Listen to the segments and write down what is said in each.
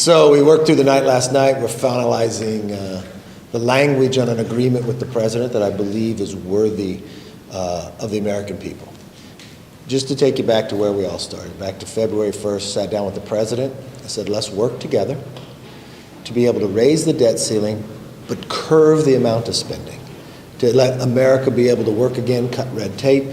So we worked through the night last night. We're finalizing the language on an agreement with the president that I believe is worthy of the American people. Just to take you back to where we all started, back to February 1st, sat down with the president. I said, let's work together to be able to raise the debt ceiling, but curve the amount of spending, to let America be able to work again, cut red tape,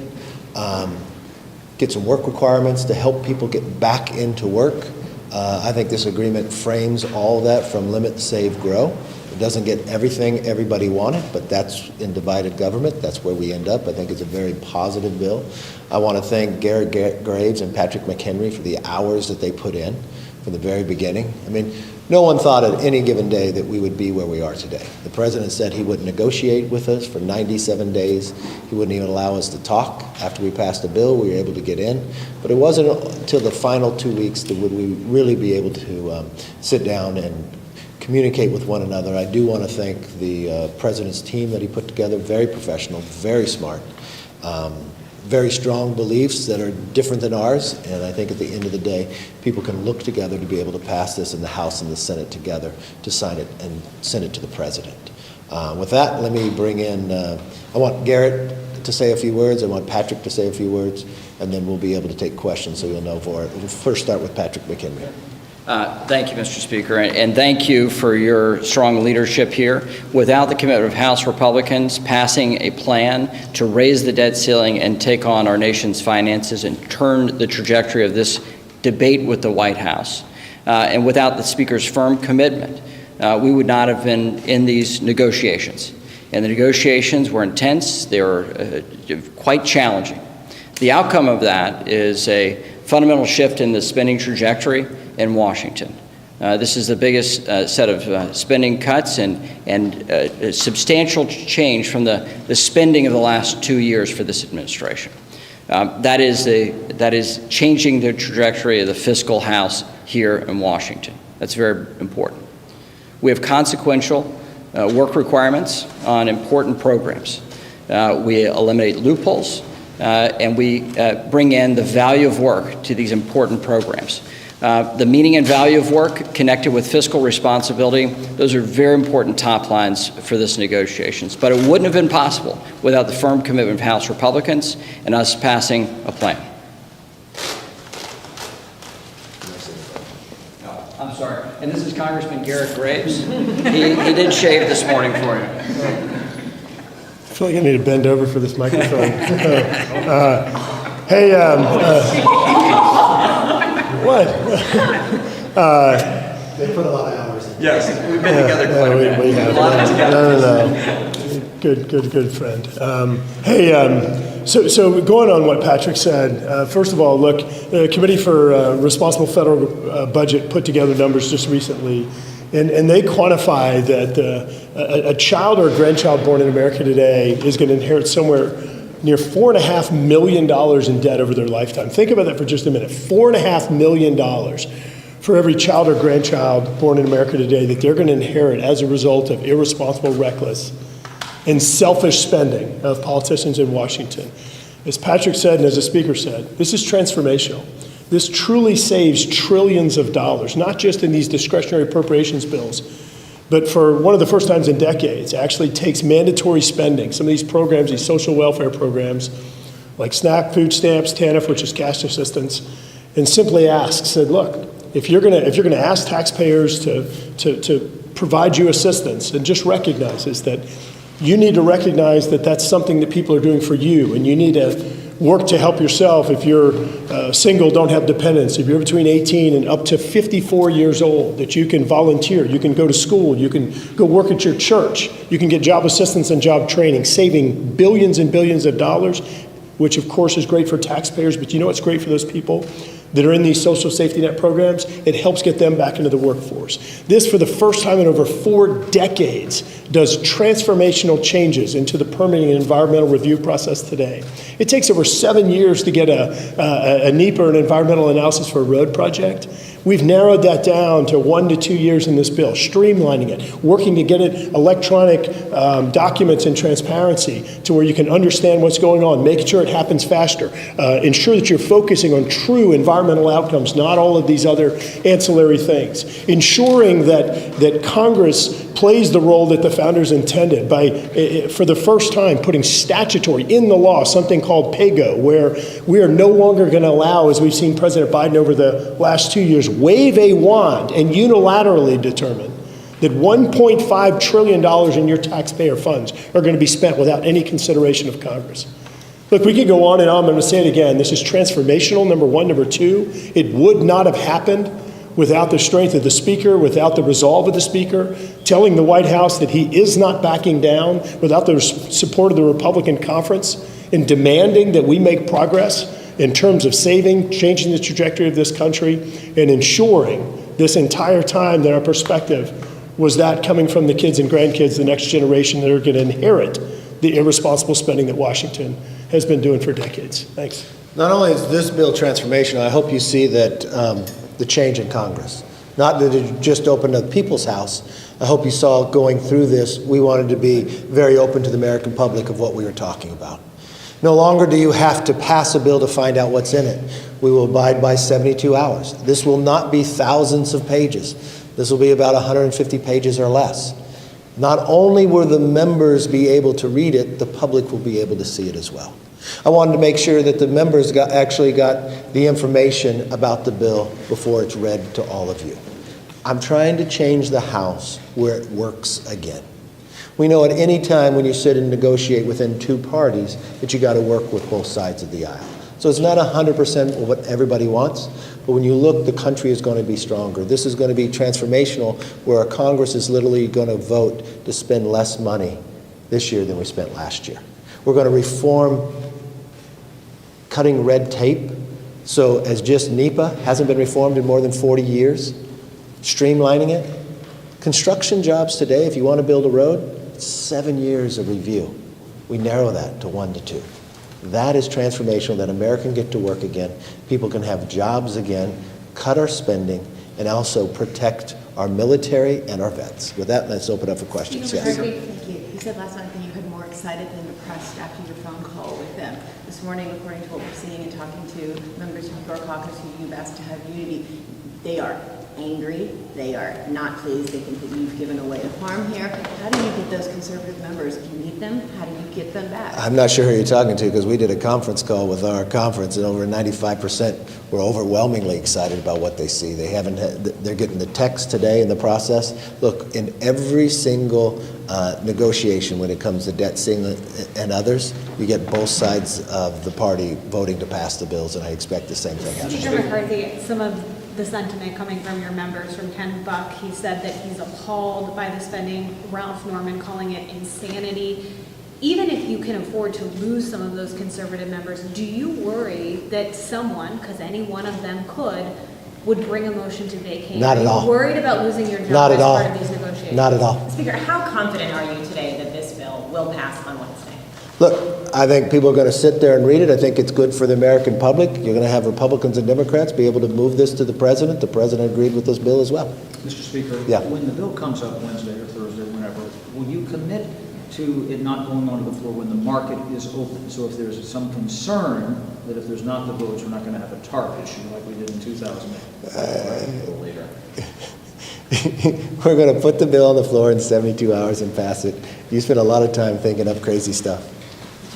get some work requirements to help people get back into work. I think this agreement frames all that from limit, save, grow. It doesn't get everything everybody wanted, but that's in divided government. That's where we end up. I think it's a very positive bill. I want to thank Garrett Graves and Patrick McHenry for the hours that they put in from the very beginning. I mean, no one thought at any given day that we would be where we are today. The president said he wouldn't negotiate with us for 97 days. He wouldn't even allow us to talk. After we passed the bill, we were able to get in. But it wasn't until the final 2 weeks that would we really be able to sit down and communicate with one another. I do want to thank the president's team that he put together, very professional, very smart, very strong beliefs that are different than ours, and I think at the end of the day, people can look together to be able to pass this in the House and the Senate together to sign it and send it to the president. With that, let me bring in, I want Garrett to say a few words, I want Patrick to say a few words, and then we'll be able to take questions so you'll know for it. We'll first start with Patrick McHenry. Thank you, Mr. Speaker, and thank you for your strong leadership here. Without the commitment of House Republicans passing a plan to raise the debt ceiling and take on our nation's finances and turn the trajectory of this debate with the White House, and without the Speaker's firm commitment, we would not have been in these negotiations. And the negotiations were intense. They were quite challenging. The outcome of that is a fundamental shift in the spending trajectory in Washington. This is the biggest set of spending cuts and a substantial change from the spending of the last 2 years for this administration. That is changing the trajectory of the fiscal house here in Washington. That's very important. We have consequential work requirements on important programs. We eliminate loopholes and we bring in the value of work to these important programs. The meaning and value of work connected with fiscal responsibility, those are very important top lines for this negotiations. But it wouldn't have been possible without the firm commitment of House Republicans and us passing a plan. I'm sorry. And this is Congressman Garrett Graves. He did shave this morning for you. I feel like I need to bend over for this microphone. What? They put a lot of hours in. Yes, we've been together quite a bit. We have. No. Good friend. So going on what Patrick said, first of all, look, the Committee for Responsible Federal Budget put together numbers just recently, and they quantify that a child or a grandchild born in America today is going to inherit somewhere near $4.5 million in debt over their lifetime. Think about that for just a minute. $4.5 million for every child or grandchild born in America today that they're going to inherit as a result of irresponsible, reckless, and selfish spending of politicians in Washington. As Patrick said and as the Speaker said, this is transformational. This truly saves trillions of dollars, not just in these discretionary appropriations bills, but for one of the first times in decades, actually takes mandatory spending, some of these programs, these social welfare programs, like SNAP, food stamps, TANF, which is cash assistance, and simply said, look, if you're gonna ask taxpayers to provide you assistance, and just recognizes that you need to recognize that that's something that people are doing for you, and you need to work to help yourself. If you're single, don't have dependents, if you're between 18 and up to 54 years old, that you can volunteer, you can go to school, you can go work at your church, you can get job assistance and job training, saving billions and billions of dollars, which of course is great for taxpayers, but you know what's great for those people that are in these social safety net programs? It helps get them back into the workforce. This, for the first time in over 4 decades, does transformational changes into the permitting and environmental review process today. It takes over 7 years to get a NEPA or an environmental analysis for a road project. We've narrowed that down to 1 to 2 years in this bill, streamlining it, working to get it electronic documents and transparency to where you can understand what's going on, making sure it happens faster, ensure that you're focusing on true environmental outcomes, not all of these other ancillary things, ensuring that Congress plays the role that the founders intended by, for the first time, putting statutory in the law, something called PAYGO, where we are no longer going to allow, as we've seen President Biden over the last 2 years, wave a wand and unilaterally determine that $1.5 trillion in your taxpayer funds are going to be spent without any consideration of Congress. Look, we could go on and on. I'm going to say it again. This is transformational, number one. Number two, it would not have happened without the strength of the Speaker, without the resolve of the Speaker, telling the White House that he is not backing down, without the support of the Republican conference, in demanding that we make progress in terms of saving, changing the trajectory of this country, and ensuring this entire time that our perspective was that coming from the kids and grandkids, the next generation that are going to inherit the irresponsible spending that Washington has been doing for decades. Thanks. Not only is this bill transformational, I hope you see that the change in Congress. Not that it just opened to the People's House. I hope you saw going through this, we wanted to be very open to the American public of what we were talking about. No longer do you have to pass a bill to find out what's in it. We will abide by 72 hours. This will not be thousands of pages. This will be about 150 pages or less. Not only will the members be able to read it, the public will be able to see it as well. I wanted to make sure that the members actually got the information about the bill before it's read to all of you. I'm trying to change the House where it works again. We know at any time when you sit and negotiate within two parties that you got to work with both sides of the aisle. So it's not 100% what everybody wants, but when you look, the country is going to be stronger. This is going to be transformational, where our Congress is literally going to vote to spend less money this year than we spent last year. We're going to reform cutting red tape. So as just NEPA hasn't been reformed in more than 40 years, streamlining it. Construction jobs today, if you want to build a road, it's 7 years of review. We narrow that to 1 to 2. That is transformational, that America can get to work again, people can have jobs again, cut our spending, and also protect our military and our vets. With that, let's open up for questions. Yes. Thank you. You said last night that you had more excited than depressed after your phone call with them. This morning, according to what we're seeing and talking to members of your caucus who you've asked to have unity, they are angry, they are not pleased, they think that you've given away the farm here. How do you get those conservative members? Do you need them? How do you get them back? I'm not sure who you're talking to, because we did a conference call with our conference, and over 95% were overwhelmingly excited about what they see. They haven't had, they're getting the text today in the process. Look, in every single negotiation when it comes to debt ceiling and others, you get both sides of the party voting to pass the bills, and I expect the same thing happens. Speaker McCarthy, some of the sentiment coming from your members, from Ken Buck, he said that he's appalled by the spending. Ralph Norman calling it insanity. Even if you can afford to lose some of those conservative members, do you worry that someone, because any one of them could, would bring a motion to vacate? Not at all. Are you worried about losing your job Not at as all. part of these negotiations? Not at all. Speaker, how confident are you today that this bill will pass on Wednesday? Look, I think people are going to sit there and read it. I think it's good for the American public. You're going to have Republicans and Democrats be able to move this to the president. The president agreed with this bill as well. Mr. Speaker, Yeah. when the bill comes up Wednesday or Thursday, whenever, will you commit to it not going onto the floor when the market is open? So if there's some concern that if there's not the votes, we're not going to have a TARP issue like we did in 2008. A little later. We're going to put the bill on the floor in 72 hours and pass it. You spent a lot of time thinking up crazy stuff.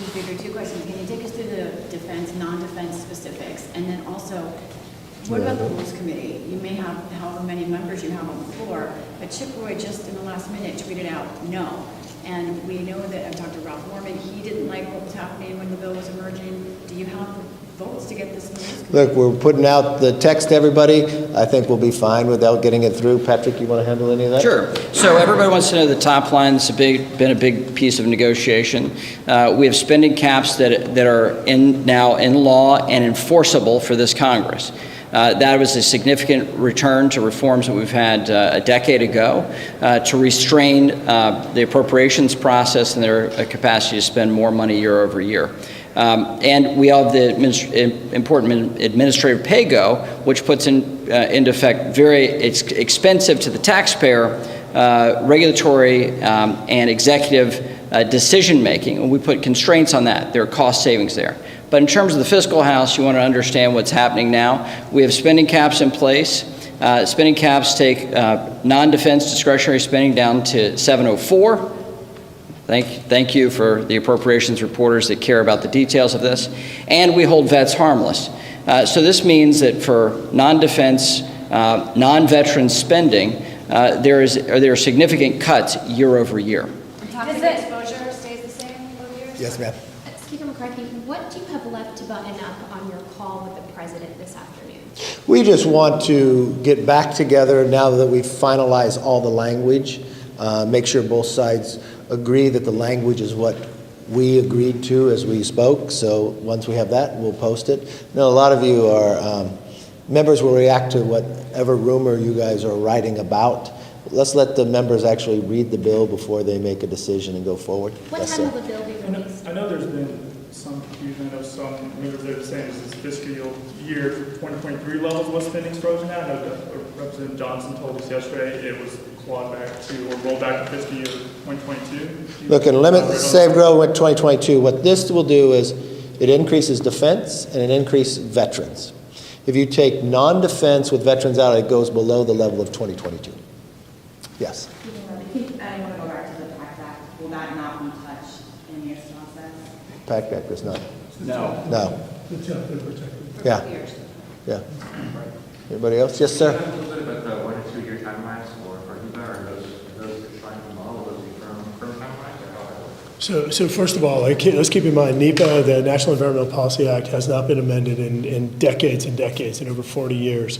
Mr. Speaker, 2 questions. Can you take us through the defense, non-defense specifics? And then also, what about the Rules Committee? You may have however many members you have on the floor, but Chip Roy just in the last minute tweeted out no. And we know that I've talked to Ralph Norman. He didn't like what was happening when the bill was emerging. Do you have the votes to get this in the Rules Committee? Look, we're putting out the text to everybody. I think we'll be fine without getting it through. Patrick, you want to handle any of that? Sure. So everybody wants to know the top line. It's been a big piece of negotiation. We have spending caps that are now in law and enforceable for this Congress. That was a significant return to reforms that we've had a decade ago to restrain the appropriations process and their capacity to spend more money year over year. And we have the important administrative pay-go, which puts into effect very expensive to the taxpayer regulatory and executive decision-making, and we put constraints on that. There are cost savings there. But in terms of the fiscal house, you want to understand what's happening now. We have spending caps in place. Spending caps take non-defense discretionary spending down to 704. Thank you for the appropriations reporters that care about the details of this. And we hold vets harmless. So this means that for non-defense, non-veteran spending, there are significant cuts year over year. Toxic exposure stays the same over years? Yes, ma'am. Speaker McCarthy, what do you have left to button up on your call with the president this afternoon? We just want to get back together now that we've finalized all the language, make sure both sides agree that the language is what we agreed to as we spoke. So once we have that, we'll post it. Now, a lot of you are, members will react to whatever rumor you guys are writing about. Let's let the members actually read the bill before they make a decision and go forward. What Yes, time sir. will the bill be released? I know there's been some confusion. I know some members that are saying this is fiscal year 2023 levels. What spending's frozen at? I know that Representative Johnson told us yesterday it was clawed back to or rolled back to fiscal year 2022. Look, and limit save grow with 2022. What this will do is it increases defense and it increases veterans. If you take non-defense with veterans out, it goes below the level of 2022. Yes. I want to go back to the PACT Act. Will that not be touched in your process? PACT Act is not. No. No. Protected. Yeah. Yeah. Anybody else? Yes, sir. Can you talk a little bit about the 1 to 2 year timelines for NEPA? Are those trying to model those firm timelines or how that works? So first of all, let's keep in mind, NEPA, the National Environmental Policy Act, has not been amended in decades and decades, in over 40 years.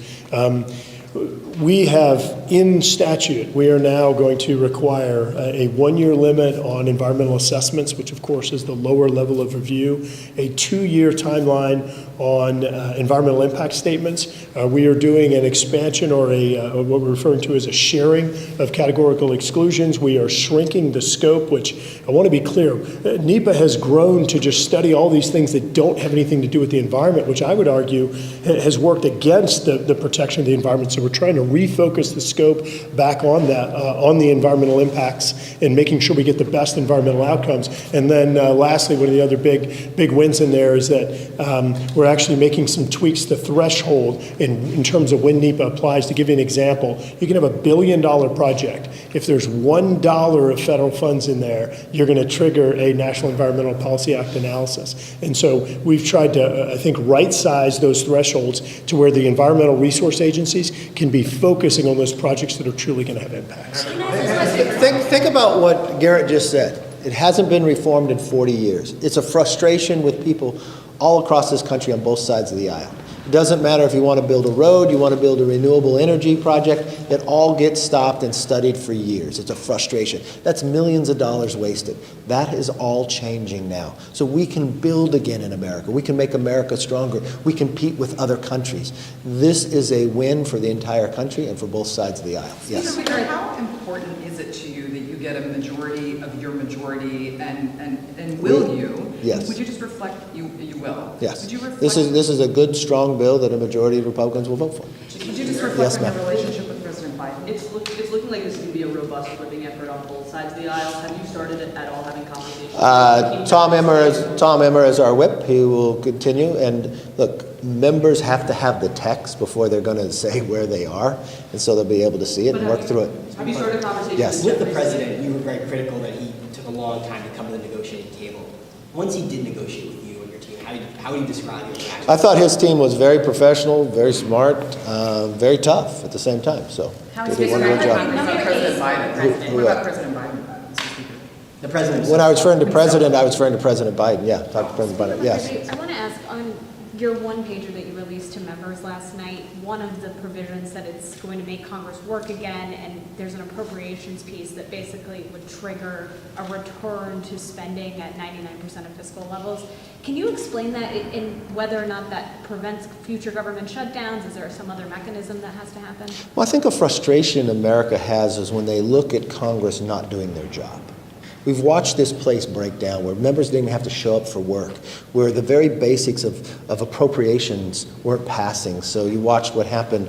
We have, in statute, we are now going to require a 1-year limit on environmental assessments, which of course is the lower level of review, a 2-year timeline on environmental impact statements. We are doing an expansion or what we're referring to as a sharing of categorical exclusions. We are shrinking the scope, which I want to be clear, NEPA has grown to just study all these things that don't have anything to do with the environment, which I would argue has worked against the protection of the environment. So we're trying to refocus the scope back on that, on the environmental impacts and making sure we get the best environmental outcomes. And then lastly, one of the other big wins in there is that we're actually making some tweaks to threshold in terms of when NEPA applies. To give you an example, you can have $1 billion project. If there's $1 of federal funds in there, you're going to trigger a National Environmental Policy Act analysis. And so we've tried to, I think, right-size those thresholds to where the environmental resource agencies can be focusing on those projects that are truly going to have impacts. Think about what Garrett just said. It hasn't been reformed in 40 years. It's a frustration with people all across this country on both sides of the aisle. It doesn't matter if you want to build a road, you want to build a renewable energy project, it all gets stopped and studied for years. It's a frustration. That's millions of dollars wasted. That is all changing now. So we can build again in America. We can make America stronger. We compete with other countries. This is a win for the entire country and for both sides of the aisle. Yes. Speaker, how important is it to you that you get a majority of your majority, and will you? Yes. Would you just reflect you will? Yes. Would you reflect, This is a good, strong bill that a majority of Republicans will vote for. Would you just reflect Yes, on your ma'am. relationship with President Biden? It's looking like this could be a robust flipping effort on both sides of the aisle. Have you started at all having conversations? Tom Emmer is our whip. He will continue. And look, members have to have the text before they're going to say where they are, and so they'll be able to see it and work through it. Have you started conversations? Yes. With the president, you were very critical that he took a long time to come to the negotiating table. Once he did negotiate with you and your team, how would you describe your reaction? I thought his team was very professional, very smart, very tough at the same time. So How they is did a wonderful job. President Biden? Who- What about President Biden? The president. When I was referring to President, I was referring to President Biden. Yeah, talk to President Biden. Yes. I want to ask, on your one-pager that you released to members last night, one of the provisions that it's going to make Congress work again, and there's an appropriations piece that basically would trigger a return to spending at 99% of fiscal levels. Can you explain that in whether or not that prevents future government shutdowns? Is there some other mechanism that has to happen? Well, I think a frustration America has is when they look at Congress not doing their job. We've watched this place break down where members didn't even have to show up for work, where the very basics of appropriations weren't passing. So you watched what happened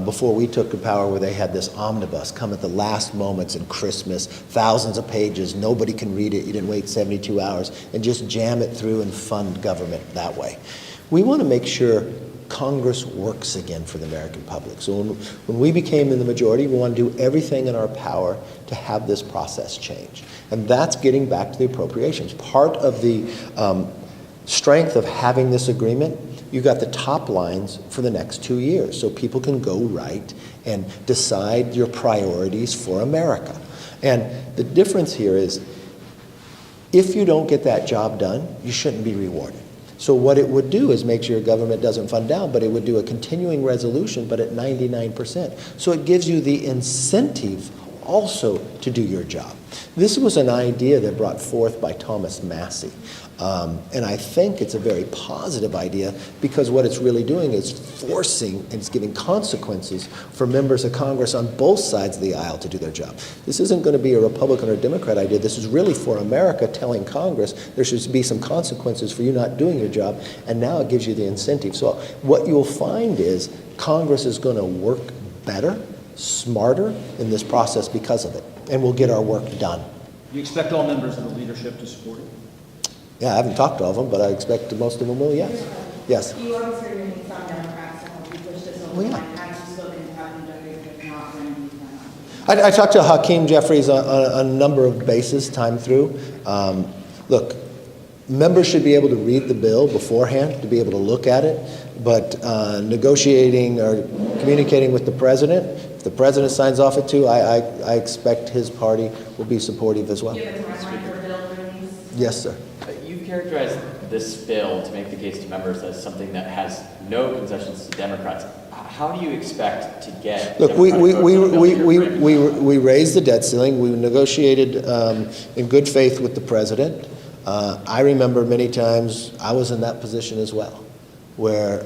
before we took the power, where they had this omnibus come at the last moments in Christmas, thousands of pages, nobody can read it, you didn't wait 72 hours, and just jam it through and fund government that way. We want to make sure Congress works again for the American public. So when we became in the majority, we want to do everything in our power to have this process change. And that's getting back to the appropriations. Part of the strength of having this agreement, you got the top lines for the next 2 years, so people can go right and decide your priorities for America. And the difference here is, if you don't get that job done, you shouldn't be rewarded. So what it would do is make sure your government doesn't fund down, but it would do a continuing resolution, but at 99%. So it gives you the incentive also to do your job. This was an idea that brought forth by Thomas Massey. And I think it's a very positive idea, because what it's really doing is forcing and it's giving consequences for members of Congress on both sides of the aisle to do their job. This isn't going to be a Republican or Democrat idea. This is really for America telling Congress there should be some consequences for you not doing your job, and now it gives you the incentive. So what you'll find is Congress is going to work better, smarter in this process because of it, and we'll get our work done. You expect all members of the leadership to support it? Yeah, I haven't talked to all of them, but I expect most of them will, yes. Yes. You obviously are going to need some Democrats to help you push this over. Well, yeah. Have you spoken to Hakeem Jeffries if not, when do you plan on? I talked to Hakeem Jeffries on a number of bases, time through. Look, members should be able to read the bill beforehand, to be able to look at it, but negotiating or communicating with the president, if the president signs off it too, I expect his party will be supportive as well. Do you have a timeline for a bill release? Yes, sir. You've characterized this bill to make the case to members as something that has no concessions to Democrats. How do you expect to get? Look, we raised the debt ceiling. We negotiated in good faith with the president. I remember many times I was in that position as well, where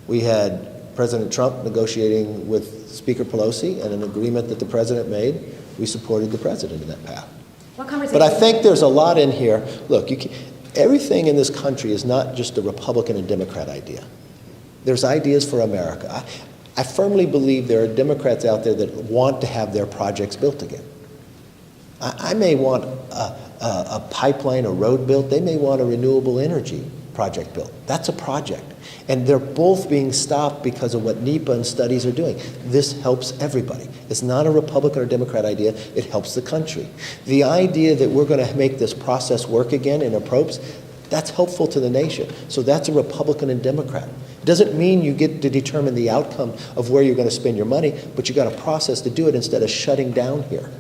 we had President Trump negotiating with Speaker Pelosi, and an agreement that the president made, we supported the president in that path. What conversation? But I think there's a lot in here. Look, everything in this country is not just a Republican and Democrat idea. There's ideas for America. I firmly believe there are Democrats out there that want to have their projects built again. I may want a pipeline, a road built. They may want a renewable energy project built. That's a project. And they're both being stopped because of what NEPA and studies are doing. This helps everybody. It's not a Republican or Democrat idea. It helps the country. The idea that we're going to make this process work again in approps, that's helpful to the nation. So that's a Republican and Democrat. It doesn't mean you get to determine the outcome of where you're going to spend your money, but you got a process to do it instead of shutting down here.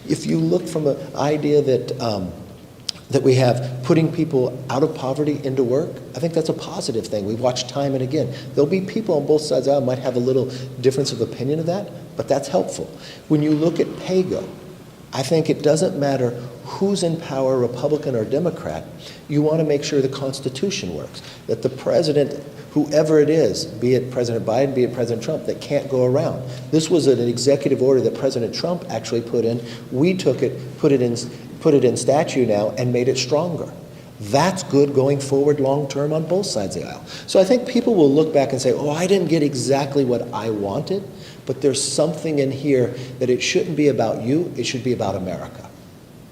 If you look from an idea that we have putting people out of poverty into work, I think that's a positive thing. We've watched time and again. There'll be people on both sides of the aisle might have a little difference of opinion of that, but that's helpful. When you look at PAYGO, I think it doesn't matter who's in power, Republican or Democrat. You want to make sure the Constitution works, that the president, whoever it is, be it President Biden, be it President Trump, that can't go around. This was an executive order that President Trump actually put in. We took it, put it in statute now, and made it stronger. That's good going forward long term on both sides of the aisle. So I think people will look back and say, oh, I didn't get exactly what I wanted, but there's something in here that it shouldn't be about you, it should be about America.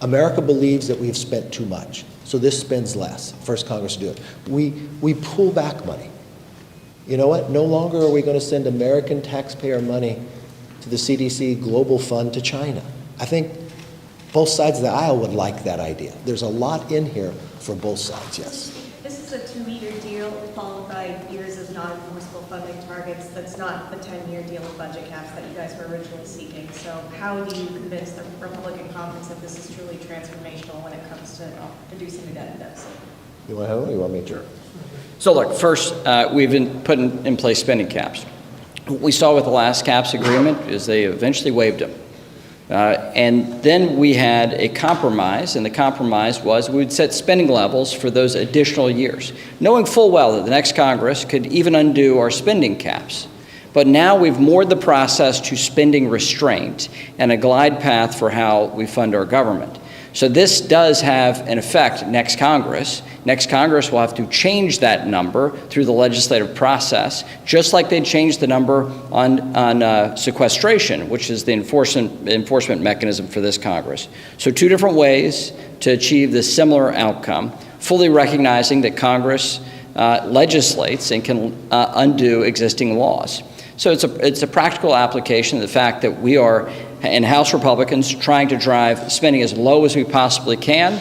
America believes that we've spent too much, so this spends less. First Congress to do it. We pull back money. You know what? No longer are we going to send American taxpayer money to the CDC Global Fund to China. I think both sides of the aisle would like that idea. There's a lot in here for both sides, yes. This is a 2-year deal followed by years of non-enforceable funding targets. That's not the 10-year deal with budget caps that you guys were originally seeking. So how do you convince the Republican Congress that this is truly transformational when it comes to reducing the debt deficit? You want to have it or you want me to? So look, first, we've been putting in place spending caps. What we saw with the last caps agreement is they eventually waived them. And then we had a compromise, and the compromise was we would set spending levels for those additional years, knowing full well that the next Congress could even undo our spending caps. But now we've moored the process to spending restraint and a glide path for how we fund our government. So this does have an effect next Congress. Next Congress will have to change that number through the legislative process, just like they changed the number on sequestration, which is the enforcement mechanism for this Congress. So two different ways to achieve this similar outcome, fully recognizing that Congress legislates and can undo existing laws. So it's a practical application of the fact that we are, in House Republicans, trying to drive spending as low as we possibly can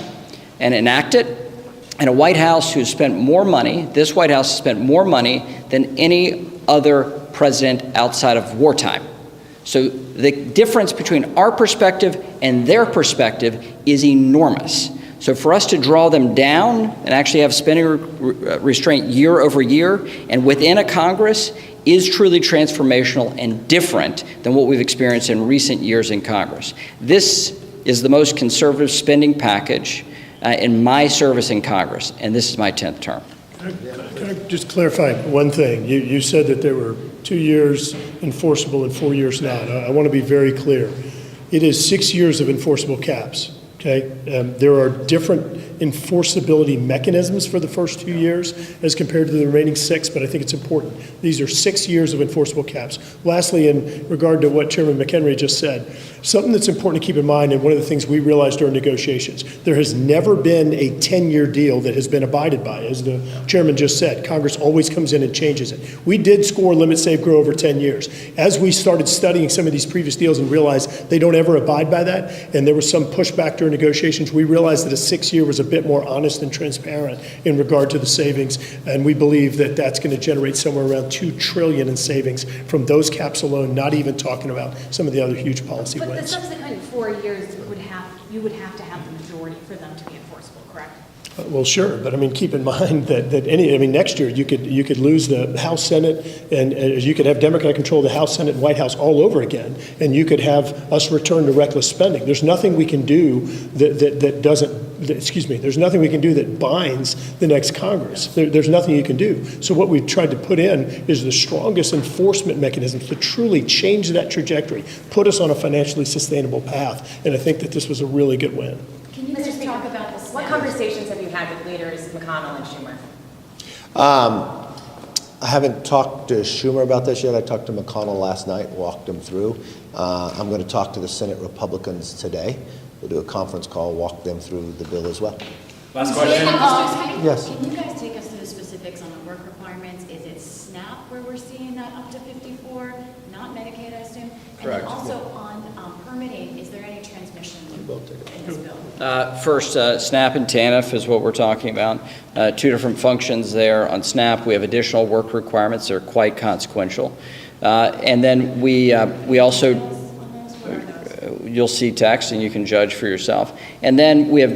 and enact it. And a White House who's spent more money, this White House has spent more money than any other president outside of wartime. So the difference between our perspective and their perspective is enormous. So for us to draw them down and actually have spending restraint year over year and within a Congress is truly transformational and different than what we've experienced in recent years in Congress. This is the most conservative spending package in my service in Congress, and this is my 10th term. Can I just clarify one thing? You said that there were 2 years enforceable and 4 years not. I want to be very clear. It is 6 years of enforceable caps. Okay, there are different enforceability mechanisms for the first 2 years as compared to the remaining 6, but I think it's important. These are 6 years of enforceable caps. Lastly, in regard to what Chairman McHenry just said, something that's important to keep in mind, and one of the things we realized during negotiations, there has never been a 10-year deal that has been abided by. As the chairman just said, Congress always comes in and changes it. We did score limit, save, grow over 10 years. As we started studying some of these previous deals and realized they don't ever abide by that, and there was some pushback during negotiations, we realized that a 6-year was a bit more honest and transparent in regard to the savings, and we believe that that's going to generate somewhere around $2 trillion in savings from those caps alone, not even talking about some of the other huge policy But wins. the subsequent 4 years you would have to have the majority for them to be enforceable, correct? Well, sure, but I mean, keep in mind that next year you could lose the House, Senate, and you could have Democrat control of the House, Senate, and White House all over again, and you could have us return to reckless spending. There's nothing we can do there's nothing we can do that binds the next Congress. There's nothing you can do. So what we've tried to put in is the strongest enforcement mechanisms to truly change that trajectory, put us on a financially sustainable path, and I think that this was a really good win. Can you just talk about this? What conversations have you had with leaders McConnell and Schumer? I haven't talked to Schumer about this yet. I talked to McConnell last night, walked him through. I'm going to talk to the Senate Republicans today. We'll do a conference call, walk them through the bill as well. Last question. Yes. Can you guys take us through the specifics on the work requirements? Is it SNAP where we're seeing that up to 54, not Medicaid, I assume? Correct. And then also on permitting, is there any transmission in this bill? First, SNAP and TANF is what we're talking about. Two different functions there. On SNAP, we have additional work requirements that are quite consequential. And then we also, you'll see text and you can judge for yourself. And then we have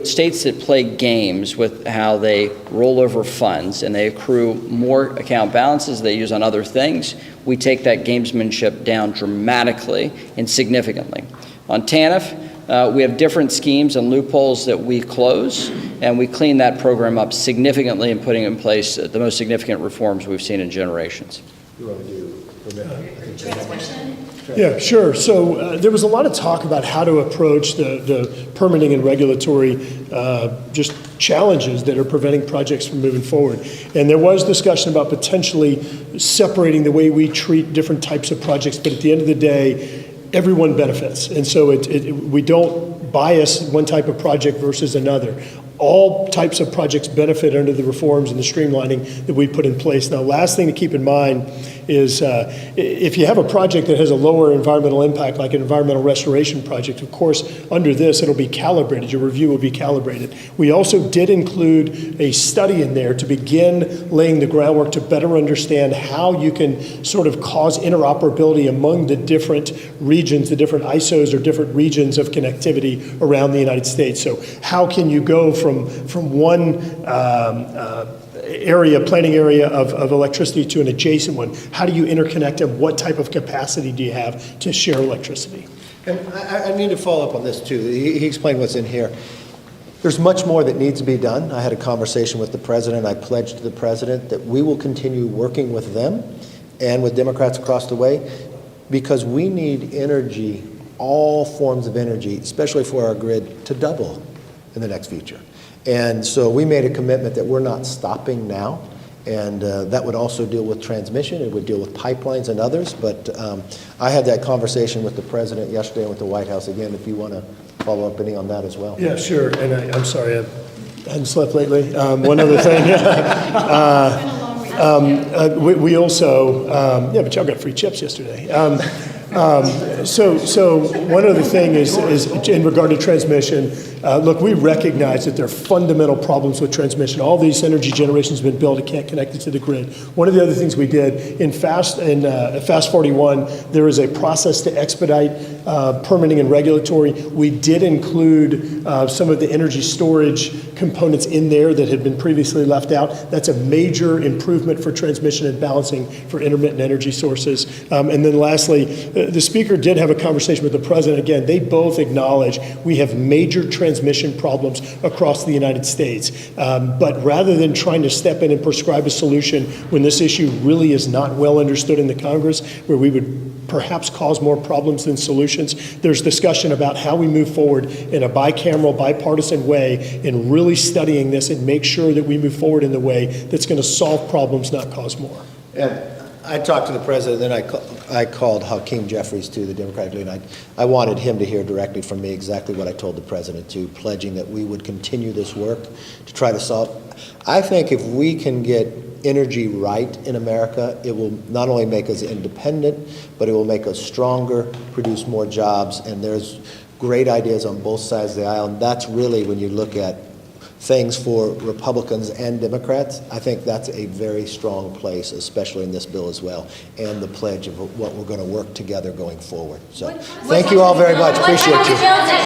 states that play games with how they roll over funds and they accrue more account balances they use on other things. We take that gamesmanship down dramatically and significantly. On TANF, we have different schemes and loopholes that we close, and we clean that program up significantly in putting in place the most significant reforms we've seen in generations. You want to do Transmission? Yeah, sure. So there was a lot of talk about how to approach the permitting and regulatory just challenges that are preventing projects from moving forward. And there was discussion about potentially separating the way we treat different types of projects, but at the end of the day, everyone benefits. And so we don't bias one type of project versus another. All types of projects benefit under the reforms and the streamlining that we put in place. Now, last thing to keep in mind is if you have a project that has a lower environmental impact, like an environmental restoration project, of course, under this, it'll be calibrated. Your review will be calibrated. We also did include a study in there to begin laying the groundwork to better understand how you can sort of cause interoperability among the different regions, the different ISOs or different regions of connectivity around the United States. So how can you go from one planning area of electricity to an adjacent one? How do you interconnect them? What type of capacity do you have to share electricity? And I need to follow up on this too. He explained what's in here. There's much more that needs to be done. I had a conversation with the president. I pledged to the president that we will continue working with them and with Democrats across the way because we need energy all forms of energy, especially for our grid, to double in the next future. And so we made a commitment that we're not stopping now. And that would also deal with transmission. It would deal with pipelines and others. But I had that conversation with the president yesterday and with the White House. Again, if you want to follow up any on that as well. Yeah, sure. And I'm sorry, I hadn't slept lately. One other thing. We also, yeah, but y'all got free chips yesterday. So one other thing is in regard to transmission, look, we recognize that there are fundamental problems with transmission. All these energy generations have been built, it can't connect it to the grid. One of the other things we did in Fast 41, there is a process to expedite permitting and regulatory. We did include some of the energy storage components in there that had been previously left out. That's a major improvement for transmission and balancing for intermittent energy sources. And then lastly, the Speaker did have a conversation with the President. Again, they both acknowledge we have major transmission problems across the United States. But rather than trying to step in and prescribe a solution when this issue really is not well understood in the Congress, where we would perhaps cause more problems than solutions, there's discussion about how we move forward in a bicameral, bipartisan way in really studying this and make sure that we move forward in the way that's going to solve problems, not cause more. And I talked to the president, then I called Hakeem Jeffries, to the Democratic leader. I wanted him to hear directly from me exactly what I told the president, too, pledging that we would continue this work to try to solve. I think if we can get energy right in America, it will not only make us independent, but it will make us stronger, produce more jobs, and there's great ideas on both sides of the aisle. And that's really, when you look at things for Republicans and Democrats, I think that's a very strong place, especially in this bill as well, and the pledge of what we're going to work together going forward. So thank you all very much. Appreciate you.